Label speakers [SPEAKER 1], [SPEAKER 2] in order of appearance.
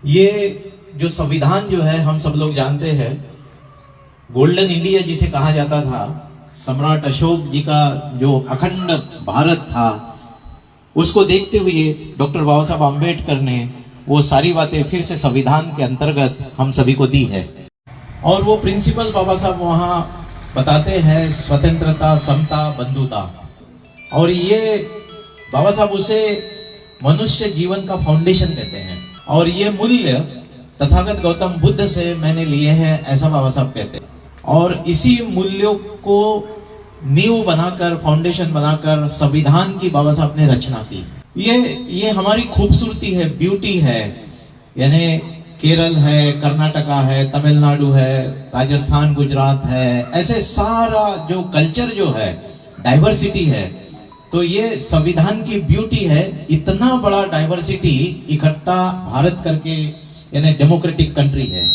[SPEAKER 1] ये जो संविधान जो है हम सब लोग जानते हैं, गोल्डन इंडिया जिसे कहा जाता था, सम्राट अशोक जी का जो अखंड भारत था, उसको देखते हुए डॉक्टर बाबा साहब आम्बेडकर ने वो सारी बातें फिर से संविधान के अंतर्गत हम सभी को दी है। और वो प्रिंसिपल बाबा साहब वहां बताते हैं स्वतंत्रता, समता, बंधुता। और ये बाबा साहब उसे मनुष्य जीवन का फाउंडेशन कहते हैं। और ये मूल्य तथागत गौतम बुद्ध से मैंने लिए हैं, ऐसा बाबा साहब कहते हैं। और इसी मूल्यों को नींव बनाकर, फाउंडेशन बनाकर संविधान की बाबा साहब ने रचना की। ये हमारी खूबसूरती है, ब्यूटी है। यानी केरल है, कर्नाटका है, तमिलनाडु है, राजस्थान, गुजरात है, ऐसे सारा जो कल्चर जो है, डाइवर्सिटी है। तो ये संविधान की ब्यूटी है, इतना बड़ा डाइवर्सिटी इकट्ठा भारत करके, यानी डेमोक्रेटिक कंट्री है।